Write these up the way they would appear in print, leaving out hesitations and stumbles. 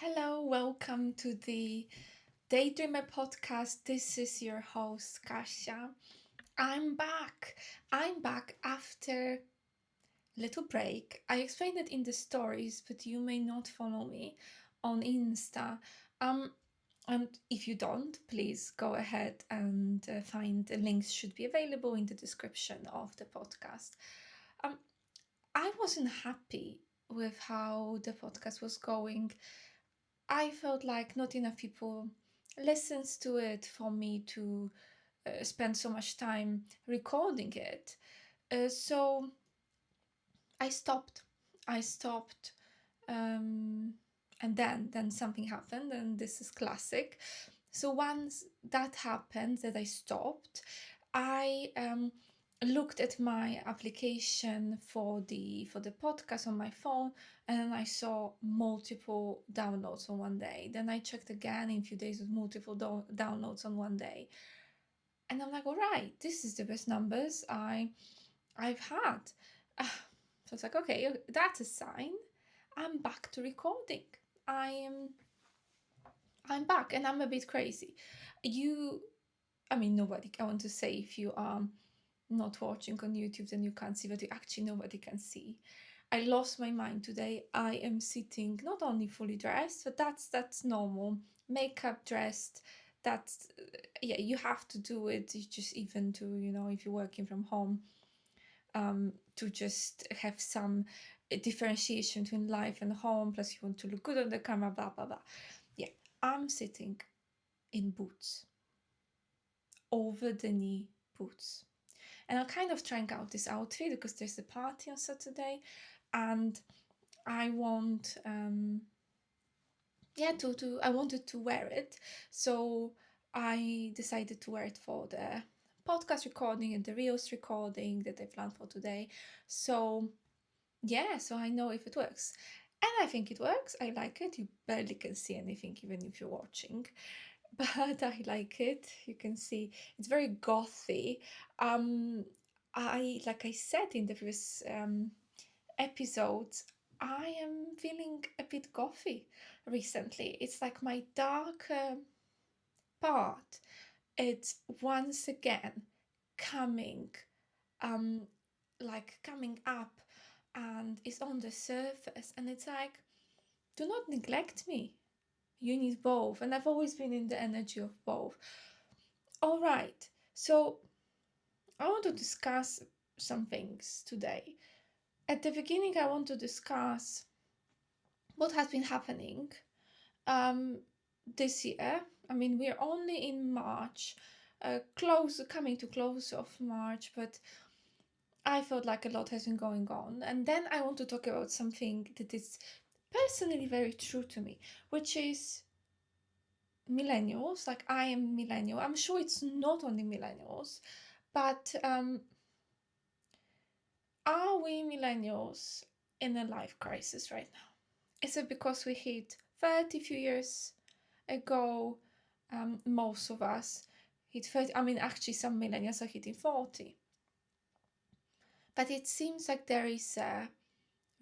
Hello, welcome to the Daydreamer podcast. This is your host, Kasia. I'm back. I'm back after a little break. I explained it in the stories, but you may not follow me on Insta. Um, and if you don't, please go ahead and find the links should be available in the description of the podcast. Um, I wasn't happy with how the podcast was going. I felt like not enough people listens to it for me to spend so much time recording it. So I stopped. I stopped, um, and then something happened, and this is classic. So once that happened, that I stopped, I looked at my application for the podcast on my phone, and I saw multiple downloads on one day. Then I checked again in a few days with multiple downloads on one day, and I'm like, all right, this is the best numbers I've had. So it's like, okay, that's a sign. I'm back to recording. I am. I'm back, and I'm a bit crazy. I mean, nobody. I want to say if you are not watching on YouTube, then you can't see, but you actually nobody can see. I lost my mind today. I am sitting not only fully dressed, but that's normal. Makeup dressed. That's yeah. You have to do it. You just even to if you're working from home, to just have some differentiation between life and home. Plus, you want to look good on the camera. Blah blah blah. Yeah, I'm sitting in boots, over the knee boots. And I'm kind of trying out this outfit because there's a party on Saturday, and I want I wanted to wear it. So I decided to wear it for the podcast recording and the Reels recording that I planned for today. So yeah, so I know if it works. And I think it works. I like it. You barely can see anything even if you're watching. But I like it. You can see it's very gothy. Like I said in the previous episodes, I am feeling a bit gothy recently. It's like my dark part. It's once again coming, um, coming up, and it's on the surface, and it's like, do not neglect me. You need both, and I've always been in the energy of both. All right, so I want to discuss some things today. At the beginning, I want to discuss what has been happening um, this year. I mean, we're only in March, coming to close of March, but I felt like a lot has been going on. And then I want to talk about something that is personally very true to me, which is millennials. Like, I am millennial. I'm sure it's not only millennials, but are we millennials in a life crisis right now? Is it because we hit 30 few years ago? Most of us hit 30. I mean, actually, some millennials are hitting 40. But it seems like there is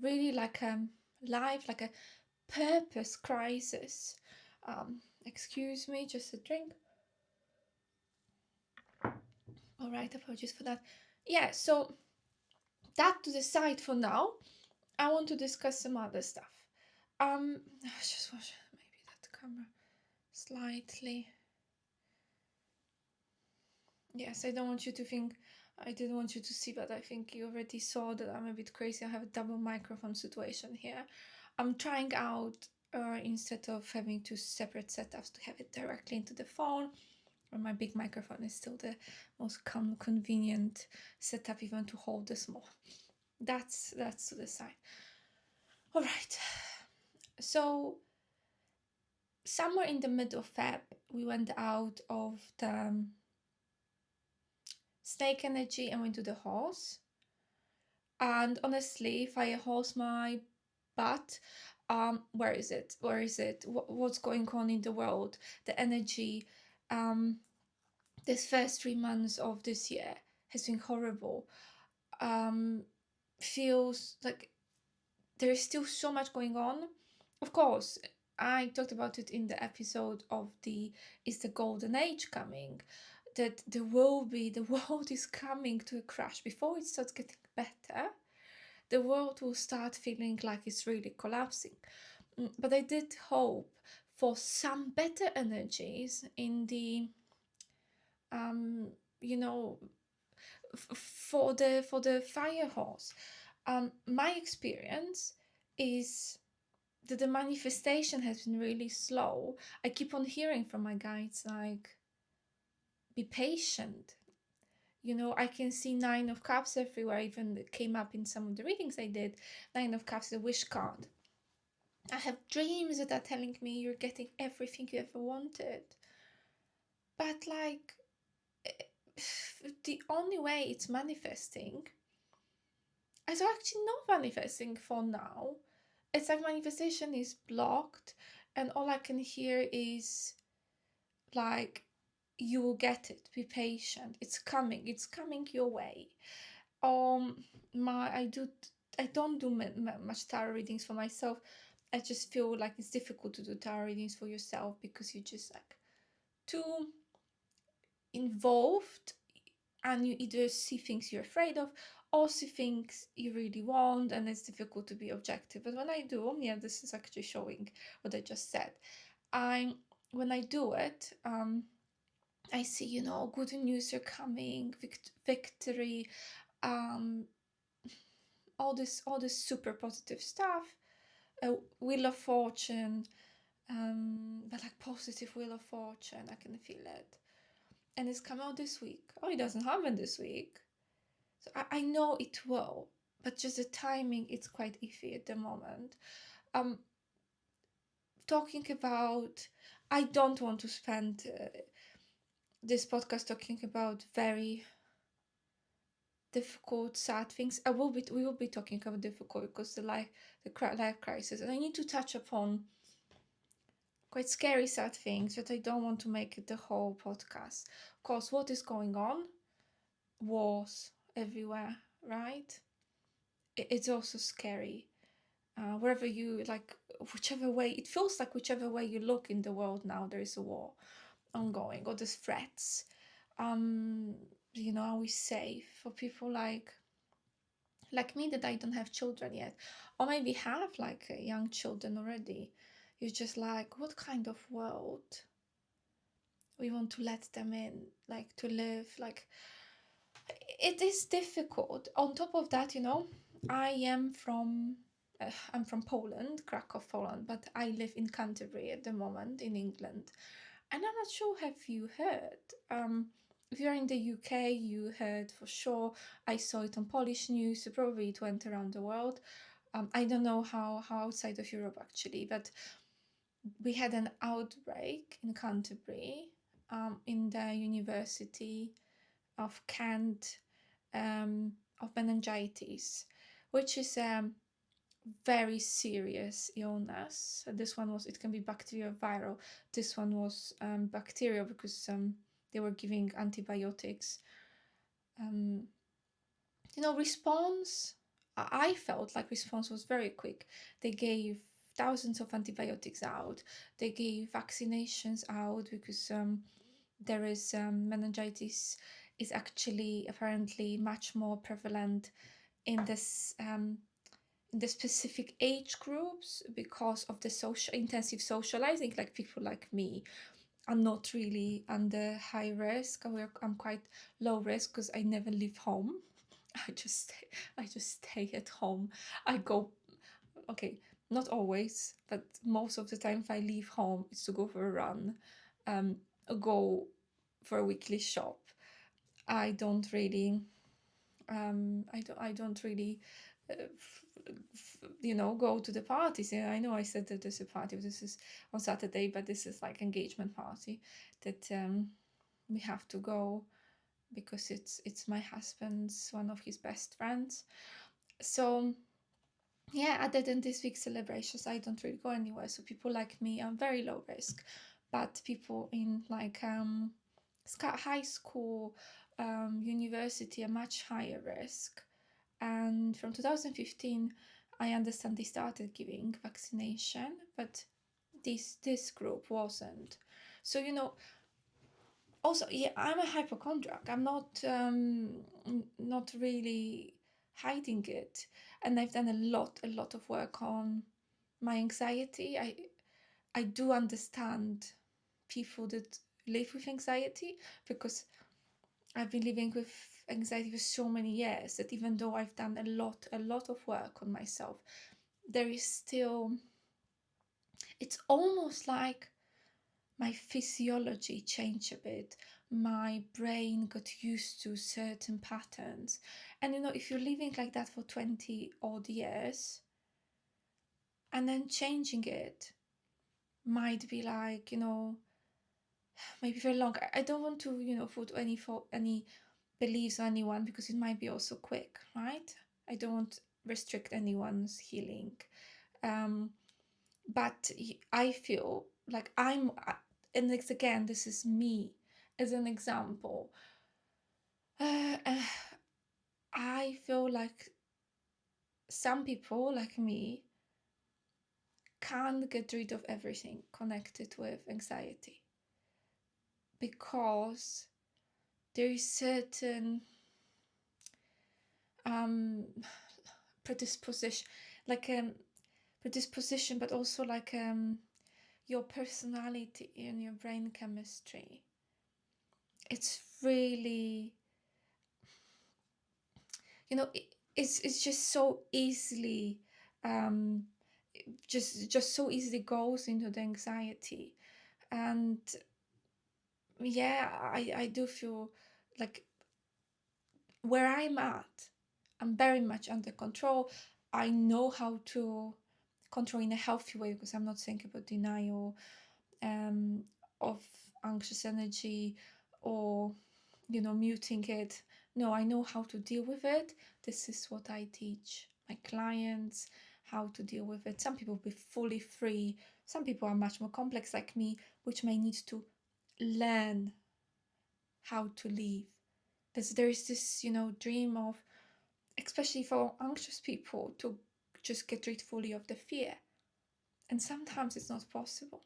really like a life, like a purpose crisis. Excuse me, just a drink. All right, apologies for that. Yeah, so that to the side for now. I want to discuss some other stuff. Just watch maybe that camera slightly. Yes, I don't want you to think, I didn't want you to see, but I think you already saw that I'm a bit crazy. I have a double microphone situation here. I'm trying out, instead of having two separate setups, to have it directly into the phone. Or my big microphone is still the most convenient setup, even to hold the small. That's to the side. All right. So somewhere in the middle of Feb, we went out of the snake energy and went to the horse. And honestly, if I horse my butt, where is it? Where is it? What's going on in the world? The energy, this first 3 months of this year has been horrible. Feels like there is still so much going on. Of course, I talked about it in the episode of the Is the Golden Age coming? That the world is coming to a crash. Before it starts getting better, the world will start feeling like it's really collapsing. But I did hope for some better energies in the um you know for the fire horse. My experience is that the manifestation has been really slow. I keep on hearing from my guides like, be patient. I can see Nine of Cups everywhere. Even it came up in some of the readings I did. Nine of Cups, the wish card. I have dreams that are telling me you're getting everything you ever wanted. But like, the only way it's manifesting is actually not manifesting for now. It's like manifestation is blocked, and all I can hear is like, you will get it, be patient, it's coming your way. My I don't do much tarot readings for myself. I just feel like it's difficult to do tarot readings for yourself because you're just like too involved, and you either see things you're afraid of or see things you really want, and it's difficult to be objective. But when I do, yeah, this is actually showing what I just said. When I do it, I see, good news are coming, victory, um, all this super positive stuff, wheel of fortune, but like positive wheel of fortune, I can feel it, and it's come out this week. Oh, it doesn't happen this week, so I know it will, but just the timing, it's quite iffy at the moment. Um, talking about, I don't want to spend this podcast talking about very difficult, sad things. We will be talking about difficult because the life crisis, and I need to touch upon quite scary, sad things, but I don't want to make it the whole podcast. Of course, what is going on? Wars everywhere, right? It's also scary. Wherever you like, whichever way it feels like, whichever way you look in the world now, there is a war ongoing, or there's threats. Are we safe for people like me, that I don't have children yet, or maybe have like young children already? You're just like, what kind of world we want to let them in, like to live? Like, it is difficult. On top of that, I'm from Poland, Krakow, Poland, but I live in Canterbury at the moment in England. And I'm not sure, have you heard? If you're in the UK, you heard for sure. I saw it on Polish news, so probably it went around the world. I don't know how outside of Europe actually, but we had an outbreak in Canterbury, in the University of Kent, of meningitis, which is very serious illness. This one it can be bacterial, viral. This one was bacterial because they were giving antibiotics. Response, I felt like response was very quick. They gave thousands of antibiotics out. They gave vaccinations out because there is meningitis is actually apparently much more prevalent in this in the specific age groups because of the intensive socializing. Like people like me are not really under high risk. I'm quite low risk because I never leave home. I just stay at home. I go, okay, not always, but most of the time if I leave home, it's to go for a run, go for a weekly shop. I don't really I don't really go to the parties. Yeah, I know I said that there's a party, this is on Saturday, but this is like engagement party that we have to go because it's my husband's, one of his best friends. So yeah, other than this week's celebrations, I don't really go anywhere. So people like me are very low risk, but people in like high school, university are much higher risk. And from 2015, I understand they started giving vaccination, but this group wasn't. So also, yeah, I'm a hypochondriac. I'm not really hiding it, and I've done a lot of work on my anxiety. I do understand people that live with anxiety, because I've been living with anxiety for so many years that even though I've done a lot of work on myself, there is still, it's almost like my physiology changed a bit. My brain got used to certain patterns. And if you're living like that for 20 odd years and then changing it might be like, maybe very long. I don't want to, put any beliefs on anyone, because it might be also quick, right? I don't restrict anyone's healing. But I feel like and it's, again, this is me as an example. I feel like some people like me can't get rid of everything connected with anxiety, because there is certain um predisposition, like predisposition, but also like your personality and your brain chemistry. It's really, it's just so easily um just so easily goes into the anxiety. And yeah, I do feel like where I'm at, I'm very much under control. I know how to control in a healthy way, because I'm not thinking about denial um, of anxious energy, or muting it. No, I know how to deal with it. This is what I teach my clients, how to deal with it. Some people be fully free. Some people are much more complex like me, which may need to learn how to live. There is this, dream of, especially for anxious people, to just get rid fully of the fear. And sometimes it's not possible.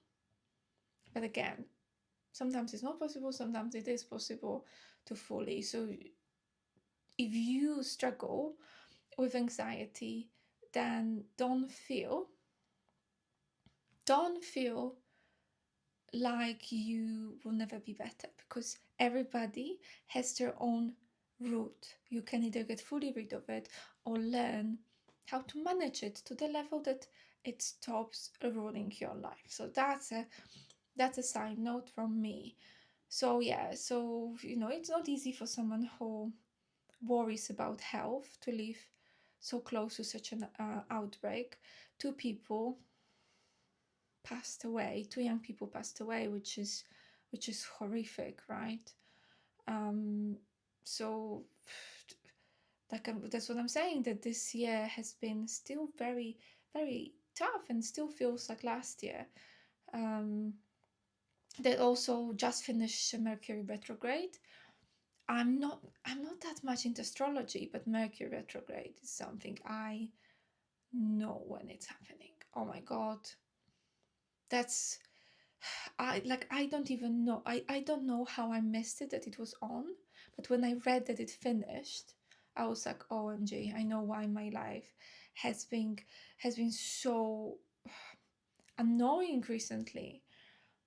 But again, sometimes it's not possible, sometimes it is possible to fully. So if you struggle with anxiety, then don't feel like you will never be better, because everybody has their own route. You can either get fully rid of it or learn how to manage it to the level that it stops ruining your life. So that's a side note from me. So yeah, it's not easy for someone who worries about health to live so close to such an outbreak. Two young people passed away, which is horrific, right? So that's what I'm saying, that this year has been still very, very tough, and still feels like last year. That also just finished Mercury retrograde. I'm not that much into astrology, but Mercury retrograde is something I know when it's happening. Oh my god. That's I don't even know. I don't know how I missed it, that it was on, but when I read that it finished, I was like, OMG, I know why my life has been so annoying recently.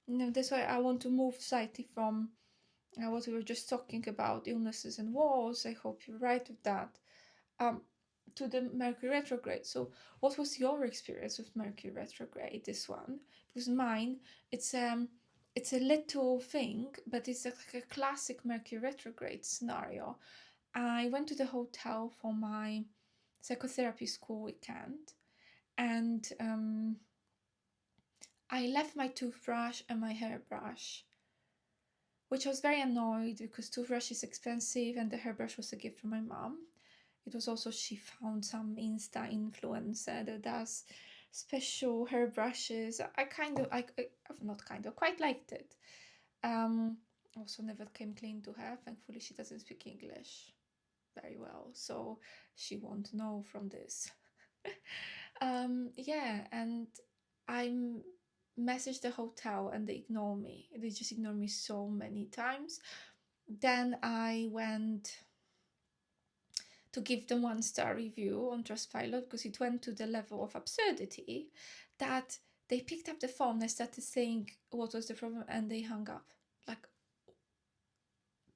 That's why I want to move slightly from what we were just talking about, illnesses and wars. I hope you're right with that. Um, to the Mercury retrograde. So, what was your experience with Mercury retrograde? This one, because mine, it's a little thing, but it's like a classic Mercury retrograde scenario. I went to the hotel for my psychotherapy school weekend, and I left my toothbrush and my hairbrush, which I was very annoyed, because toothbrush is expensive and the hairbrush was a gift from my mom. It was also, she found some Insta influencer that does special hairbrushes. Quite liked it. Also never came clean to her. Thankfully, she doesn't speak English very well, so she won't know from this. Yeah, and I'm message the hotel and they ignore me. They just ignore me so many times. Then I went to give them 1-star review on Trustpilot because it went to the level of absurdity that they picked up the phone and started saying what was the problem and they hung up. Like,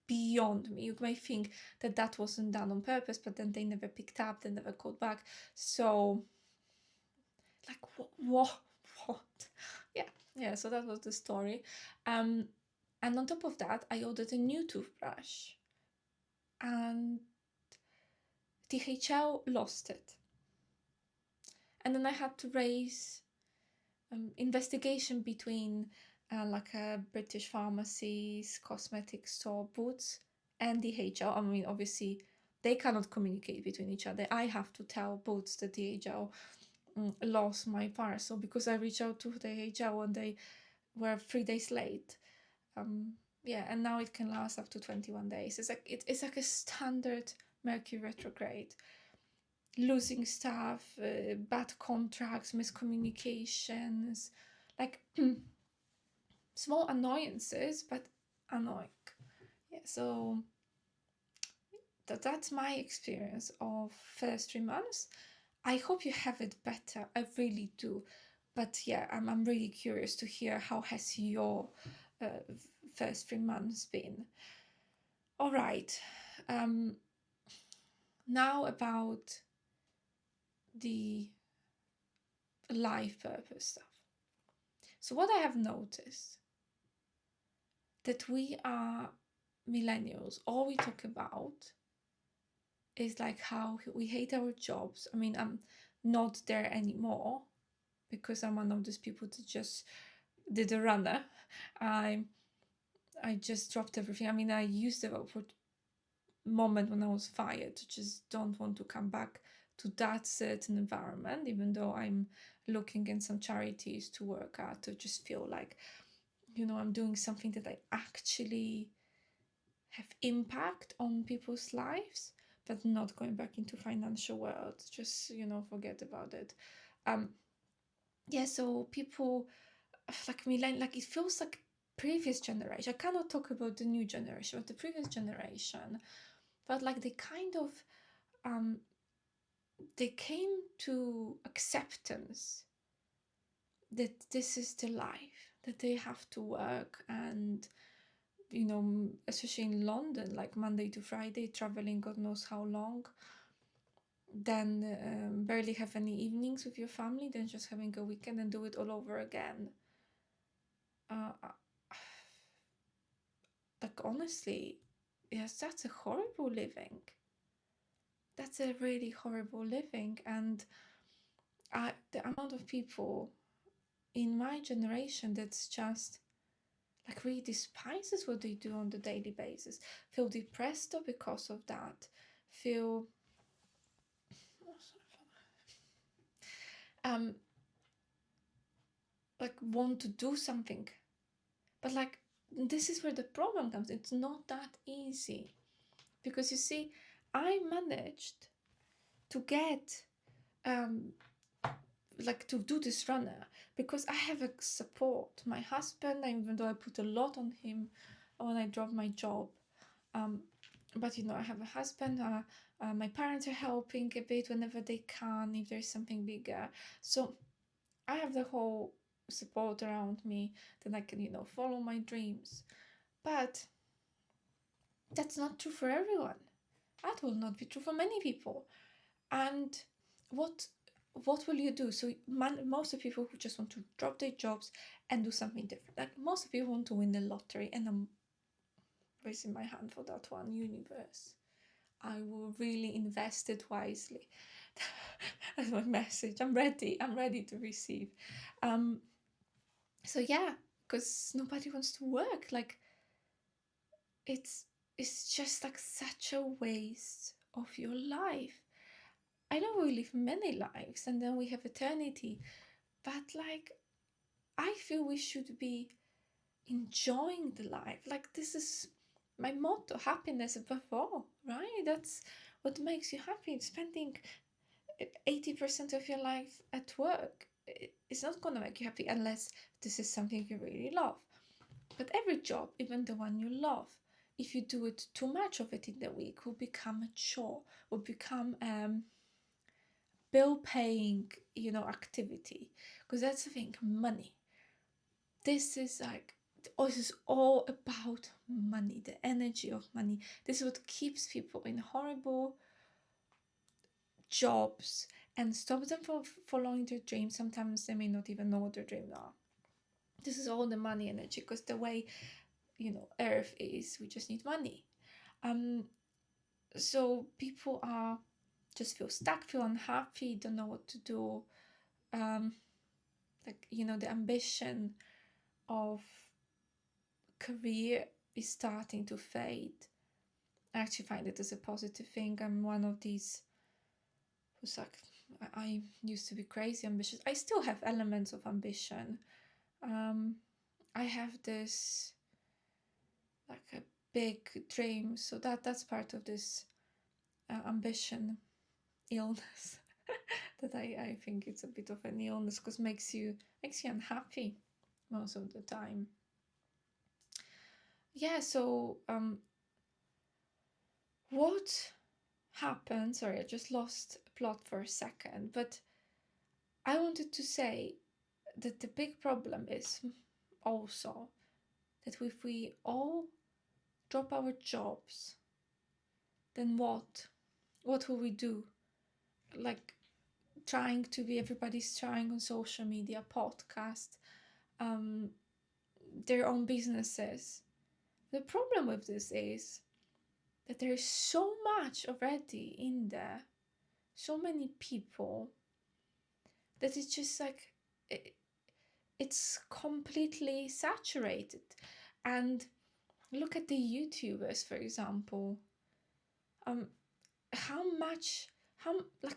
beyond me. You may think that that wasn't done on purpose, but then they never picked up, they never called back. So, like, what? Yeah, so that was the story. And on top of that, I ordered a new toothbrush and DHL lost it. And then I had to raise investigation between like a British pharmacies, cosmetic store, Boots, and DHL. I mean, obviously, they cannot communicate between each other. I have to tell Boots that DHL lost my parcel because I reached out to DHL and they were 3 days late. Yeah, and now it can last up to 21 days. It's like a standard Mercury retrograde. Losing stuff, bad contracts, miscommunications, like small annoyances, but annoying. Yeah, so that's my experience of first 3 months. I hope you have it better. I really do. But yeah, I'm really curious to hear how has your first 3 months been. All right. Now about the life purpose stuff. So what I have noticed that we are millennials, all we talk about is like how we hate our jobs. I mean, I'm not there anymore because I'm one of those people that just did a runner. I just dropped everything. I mean, I used the moment when I was fired to just don't want to come back to that certain environment, even though I'm looking in some charities to work at, to just feel like, I'm doing something that I actually have impact on people's lives, but not going back into financial world. Just, forget about it. Yeah, so people like me, like it feels like previous generation. I cannot talk about the new generation, but the previous generation, but like they kind of they came to acceptance that this is the life, that they have to work, and especially in London, like Monday to Friday, traveling God knows how long, then barely have any evenings with your family, then just having a weekend and do it all over again. Like honestly, yes, that's a horrible living. That's a really horrible living, and the amount of people in my generation that's just like really despises what they do on the daily basis, feel depressed because of that, feel like want to do something, but like this is where the problem comes. It's not that easy because you see, I managed to get like to do this runner because I have a support. My husband, even though I put a lot on him when I dropped my job, but I have a husband. My parents are helping a bit whenever they can if there's something bigger. So I have the whole support around me that I can follow my dreams. But that's not true for everyone. That will not be true for many people. And what will you do? So most of people who just want to drop their jobs and do something different. Like most of people want to win the lottery, and I'm raising my hand for that one. Universe, I will really invest it wisely. That's my message. I'm ready to receive. So yeah, because nobody wants to work. Like it's just like such a waste of your life. I know we live many lives and then we have eternity, but like I feel we should be enjoying the life. Like this is my motto: happiness above all, right? That's what makes you happy. Spending 80% of your life at work it's not gonna make you happy unless this is something you really love. But every job, even the one you love, if you do it too much of it in the week, will become a chore, will become bill paying, activity. Because that's the thing, money. This is like, this is all about money, the energy of money. This is what keeps people in horrible jobs and stops them from following their dreams. Sometimes they may not even know what their dreams are. This is all the money energy, because the way, Earth is, we just need money. So people are just feel stuck, feel unhappy, don't know what to do. The ambition of career is starting to fade. I actually find it as a positive thing. I'm one of these who's like, I used to be crazy ambitious. I still have elements of ambition. I have this like a big dream, so that's part of this ambition illness. That I think it's a bit of an illness, because makes you unhappy most of the time. Yeah, so what happened? Sorry, I just lost plot for a second, but I wanted to say that the big problem is also that if we all drop our jobs, then what will we do? Like, everybody's trying on social media, podcast, their own businesses. The problem with this is that there is so much already in there, so many people, that it's just like it's completely saturated. And look at the YouTubers, for example.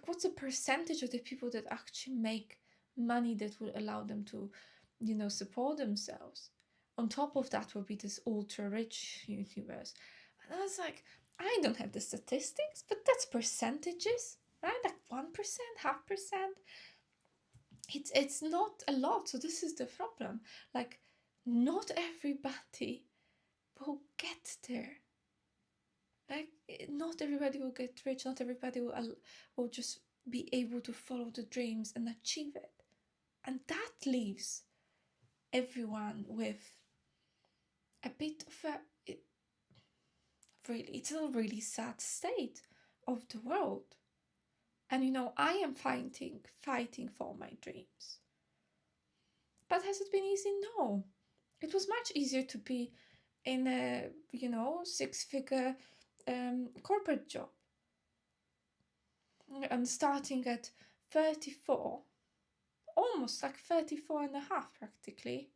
What's the percentage of the people that actually make money that will allow them to, support themselves? On top of that will be this ultra rich YouTubers. And I was like, I don't have the statistics, but that's percentages, right? Like 1%, 0.5%. It's not a lot. So this is the problem. Like, not everybody will get there. Like, not everybody will get rich. Not everybody will just be able to follow the dreams and achieve it. And that leaves everyone with a bit of it's a really sad state of the world. And I am fighting for my dreams. But has it been easy? No. It was much easier to be in a, 6-figure corporate job. And starting at 34, almost like 34 and a half practically,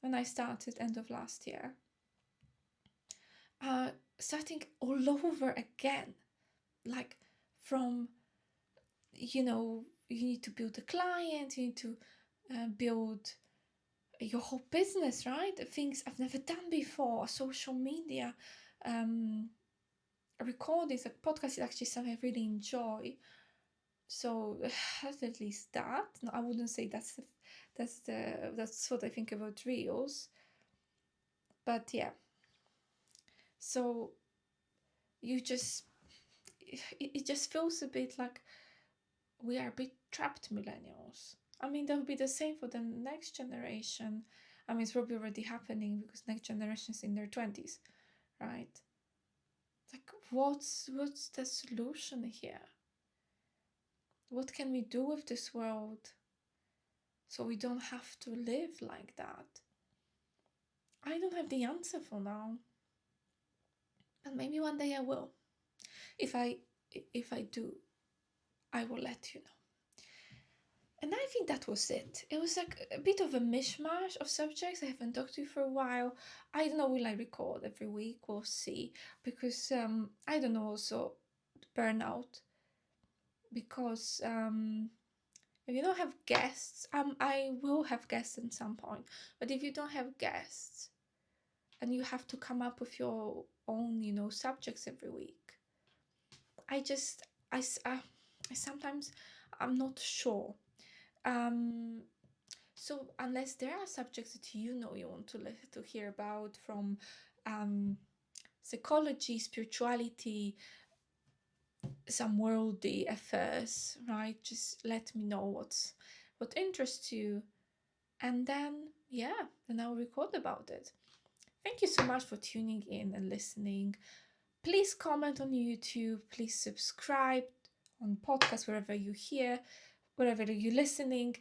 when I started end of last year. Starting all over again, like from, you need to build a client, you need to build your whole business, right? Things I've never done before, social media, recordings, like podcasts is actually something I really enjoy. So at least that. No, I wouldn't say that's what I think about reels. But yeah. So it just feels a bit like we are a bit trapped millennials. I mean, that would be the same for the next generation. I mean, it's probably already happening because next generation is in their 20s, right? Like, what's the solution here? What can we do with this world so we don't have to live like that? I don't have the answer for now. But maybe one day I will. If I do, I will let you know. And I think that was it. It was like a bit of a mishmash of subjects. I haven't talked to you for a while. I don't know, will I record every week? We'll see. Because I don't know, also burnout. Because if you don't have guests, I will have guests at some point. But if you don't have guests and you have to come up with your own, subjects every week, I sometimes, I'm not sure. Um, so unless there are subjects that you want to hear about from um, psychology, spirituality, some worldly affairs, right? Just let me know what interests you, and then yeah, then I'll record about it. Thank you so much for tuning in and listening. Please comment on YouTube. Please subscribe on podcast wherever you hear, wherever you're listening.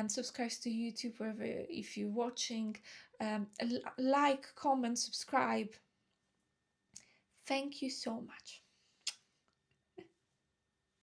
Subscribe to YouTube wherever if you're watching. Like, comment, subscribe. Thank you so much.